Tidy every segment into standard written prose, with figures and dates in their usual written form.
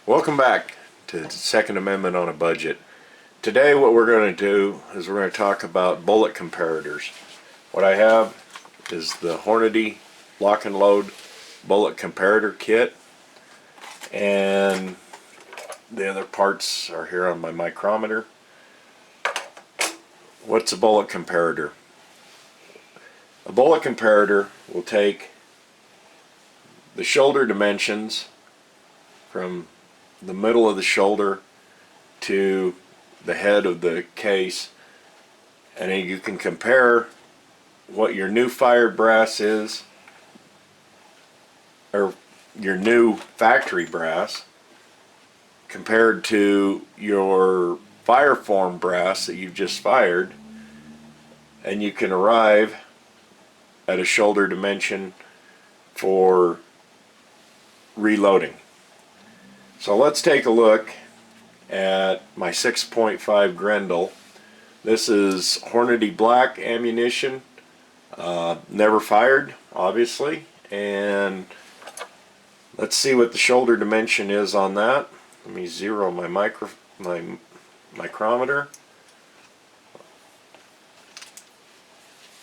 Welcome back to the Second Amendment on a Budget. Today what we're going to do is we're going to talk about bullet comparators. What I have is the Hornady lock and load bullet comparator kit, and the other parts are here on my micrometer. What's a bullet comparator? A bullet comparator will take the shoulder dimensions from the middle of the shoulder to the head of the case, and then you can compare what your new fired brass is, or your new factory brass, compared to your fire form brass that you've just fired, and you can arrive at a shoulder dimension for reloading. So let's take a look at my 6.5 Grendel. This is Hornady black ammunition, never fired, obviously, and let's see what the shoulder dimension is on that. Let me zero my micrometer,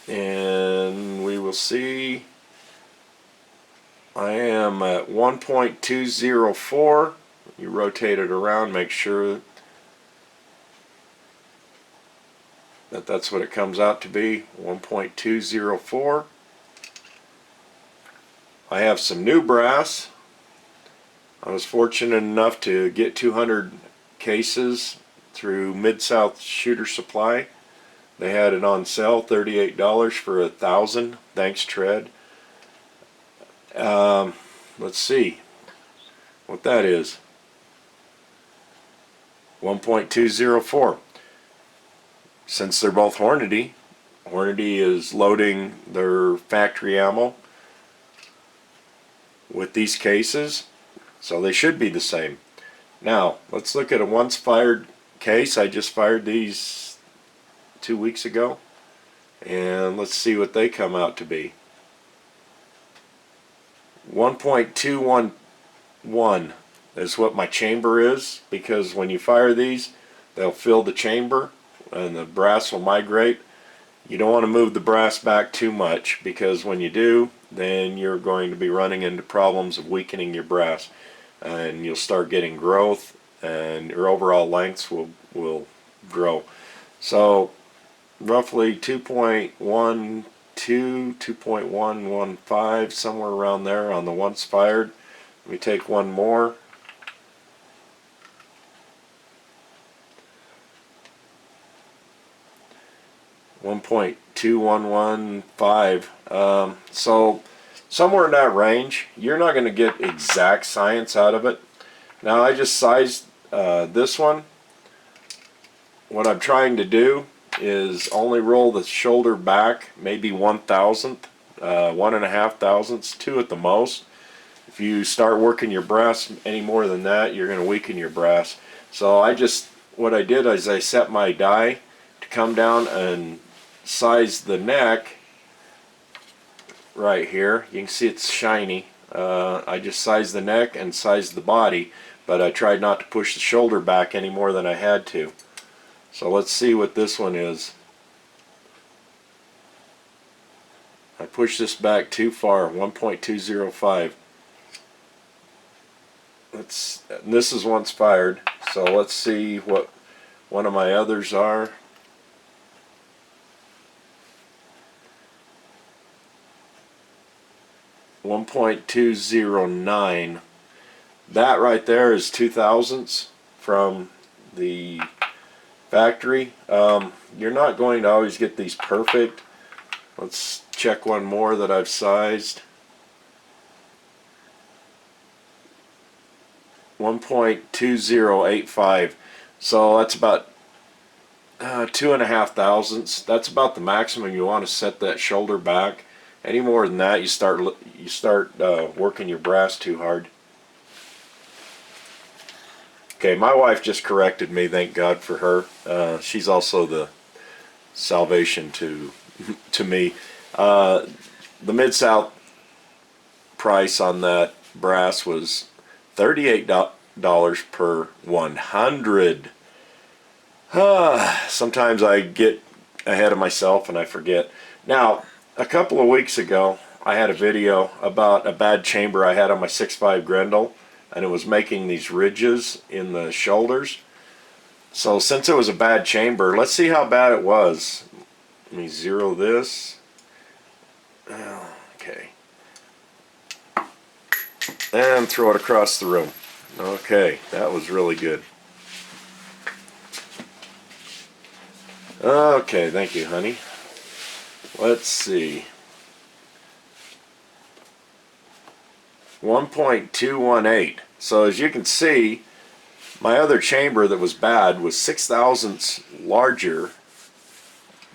and we will see I am at 1.204. You rotate it around, make sure that that's what it comes out to be, 1.204. I have some new brass. I was fortunate enough to get 200 cases through Mid-South Shooter Supply. They had it on sale, $38 for 1,000. Thanks, Tread. Let's see what that is. 1.204. Since they're both Hornady, Hornady is loading their factory ammo with these cases, so they should be the same. Now let's look at a once fired case. I just fired these 2 weeks ago, and let's see what they come out to be. 1.211 is what my chamber is, because when you fire these, they'll fill the chamber and the brass will migrate. You don't want to move the brass back too much, because when you do, then you're going to be running into problems of weakening your brass, and you'll start getting growth, and your overall lengths will grow. So roughly 2.12, 2.115, somewhere around there on the once fired. Let me take one more. 1.2115. So somewhere in that range. You're not going to get exact science out of it. Now I just sized this one. What I'm trying to do is only roll the shoulder back maybe 1/1000th, 1.5 thousandths, 2 at the most. If you start working your brass any more than that, you're going to weaken your brass. So what I did is I set my die to come down and size the neck right here. You can see it's shiny. I just sized the neck and sized the body, but I tried not to push the shoulder back any more than I had to. So let's see what this one is. I pushed this back too far, 1.205. This is once fired, so let's see what one of my others are. .209. That right there is 2/1000ths from the factory. You're not going to always get these perfect. Let's check one more that I've sized. 1.2085. So that's about 2.5 thousandths. That's about the maximum you want to set that shoulder back. Any more than that, you start working your brass too hard. Okay, my wife just corrected me. Thank God for her. She's also the salvation to me. The Mid-South price on that brass was $38 per 100. Sometimes I get ahead of myself and I forget. Now, a couple of weeks ago, I had a video about a bad chamber I had on my 6.5 Grendel, and it was making these ridges in the shoulders. So since it was a bad chamber, let's see how bad it was. Let me zero this. Okay. And throw it across the room. Okay, that was really good. Okay, thank you, honey. Let's see. 1.218. So as you can see, my other chamber that was bad was 6 thousandths larger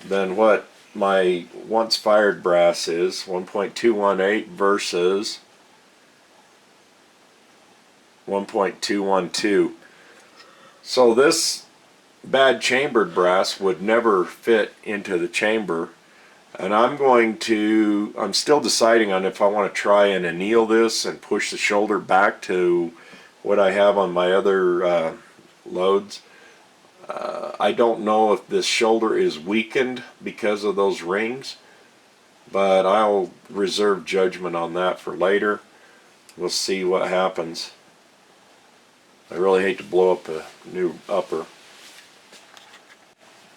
than what my once fired brass is. 1.218 versus 1.212. So this bad chambered brass would never fit into the chamber, and I'm still deciding on if I want to try and anneal this and push the shoulder back to what I have on my other loads. I don't know if this shoulder is weakened because of those rings, but I'll reserve judgment on that for later. We'll see what happens. I really hate to blow up a new upper.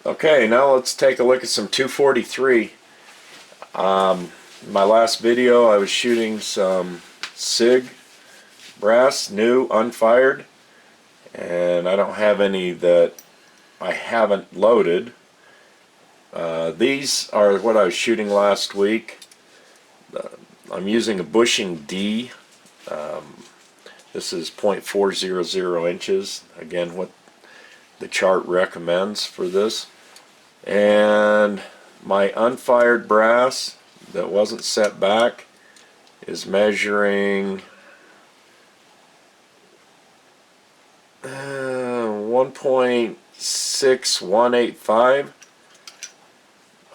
Okay, now let's take a look at some 243. My last video I was shooting some SIG brass, new, unfired, and I don't have any that I haven't loaded. These are what I was shooting last week. I'm using a bushing D. This is 0.400 inches. Again, what the chart recommends for this. And my unfired brass that wasn't set back is measuring 1.6185.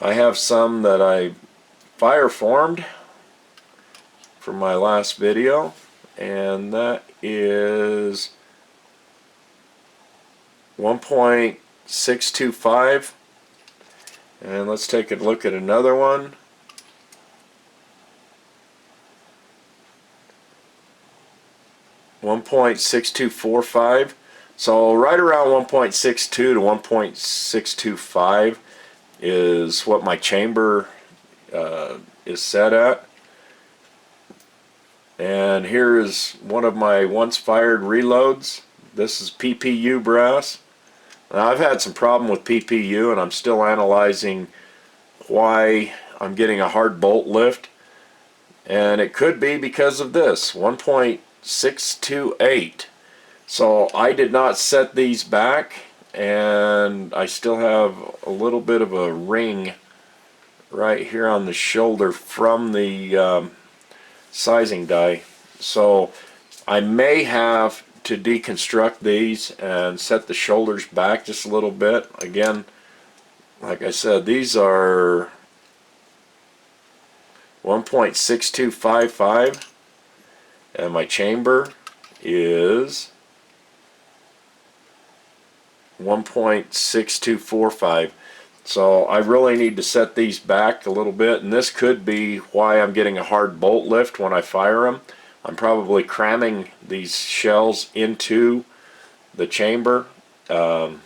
I have some that I fire formed from my last video, and that is 1.625. And let's take a look at another one. 1.6245. So right around 1.62 to 1.625 is what my chamber is set at. And here is one of my once fired reloads. This is PPU brass. Now, I've had some problem with PPU, and I'm still analyzing why I'm getting a hard bolt lift, and it could be because of this 1.628. So I did not set these back, and I still have a little bit of a ring right here on the shoulder from the sizing die. So I may have to deconstruct these and set the shoulders back just a little bit. Again, like I said, these are 1.6255, and my chamber is 1.6245. So I really need to set these back a little bit, and this could be why I'm getting a hard bolt lift when I fire them. I'm probably cramming these shells into the chamber, and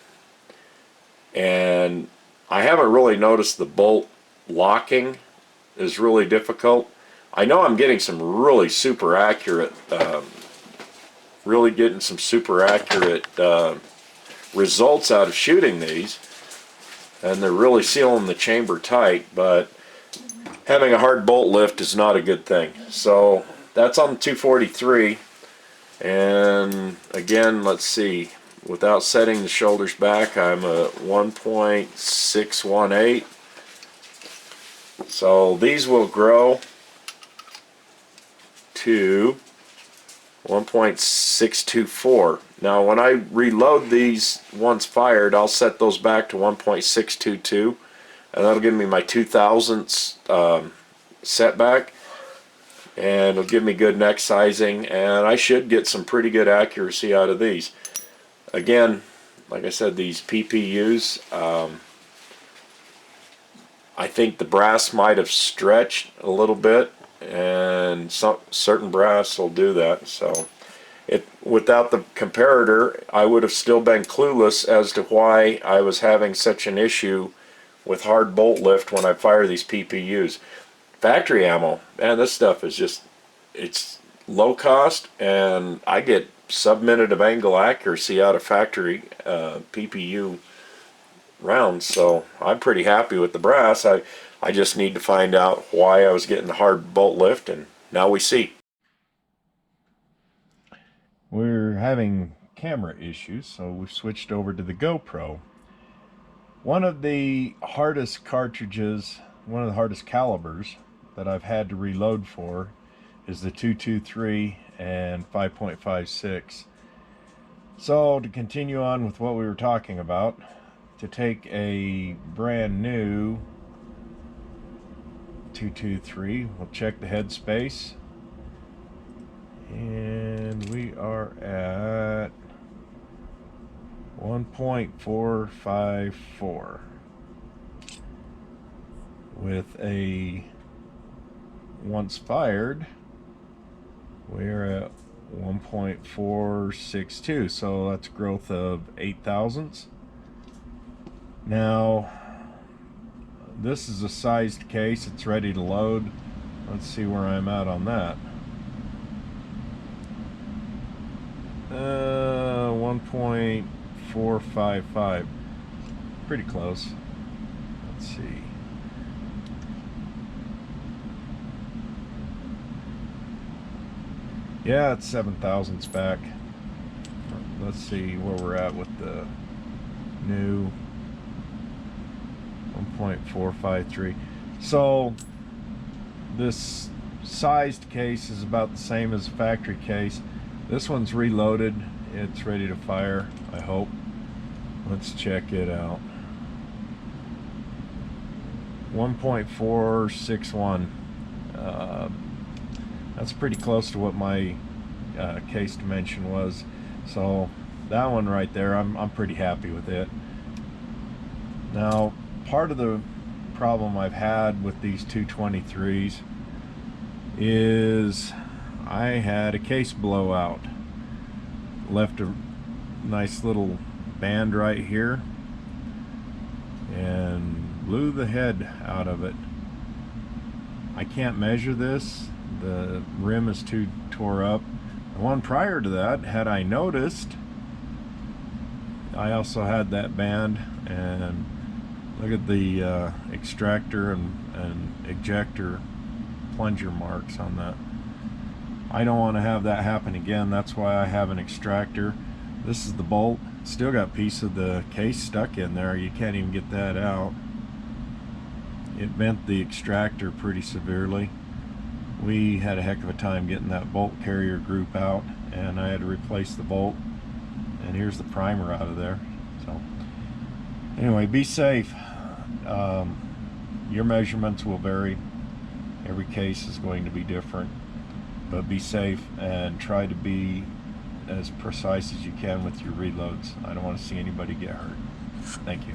I haven't really noticed the bolt locking is really difficult. I know I'm getting some really super accurate, results out of shooting these, and they're really sealing the chamber tight, but having a hard bolt lift is not a good thing. So that's on the 243, and again, let's see, without setting the shoulders back, I'm at 1.618. So these will grow to 1.624. Now when I reload these once fired, I'll set those back to 1.622, and that'll give me my 2 thousandths setback. and it'll give me good neck sizing, and I should get some pretty good accuracy out of these. Again, like I said, these PPUs, I think the brass might have stretched a little bit, and some certain brass will do that. So without the comparator, I would have still been clueless as to why I was having such an issue with hard bolt lift when I fire these PPUs. Factory ammo, man, this stuff is just, it's low cost, and I get sub-minute of angle accuracy out of factory PPU rounds, so I'm pretty happy with the brass. I just need to find out why I was getting the hard bolt lift, and now we see. We're having camera issues, so we've switched over to the GoPro. One of the hardest cartridges, one of the hardest calibers that I've had to reload for is the 223 and 5.56. So to continue on with what we were talking about, to take a brand new 223, we'll check the headspace, and we are at 1.454 with a, once fired, we're at 1.462, so that's growth of 8 thousandths. Now this is a sized case, it's ready to load. Let's see where I'm at on that. 1.455, pretty close. Let's see. Yeah, it's 7 thousandths back. Let's see where we're at with the new 1.453. So this sized case is about the same as a factory case. This one's reloaded, it's ready to fire, I hope. Let's check it out. 1.461. That's pretty close to what my case dimension was. So that one right there, I'm pretty happy with it. Now, part of the problem I've had with these 223s is I had a case blowout. Left a nice little band right here and blew the head out of it. I can't measure this. The rim is too tore up. The one prior to that, had I noticed, I also had that band, and look at the extractor and ejector plunger marks on that. I don't want to have that happen again. That's why I have an extractor. This is the bolt. Still got a piece of the case stuck in there. You can't even get that out. It bent the extractor pretty severely. We had a heck of a time getting that bolt carrier group out, and I had to replace the bolt, and here's the primer out of there. So anyway, be safe. Your measurements will vary. Every case is going to be different, but be safe and try to be as precise as you can with your reloads. I don't want to see anybody get hurt. Thank you.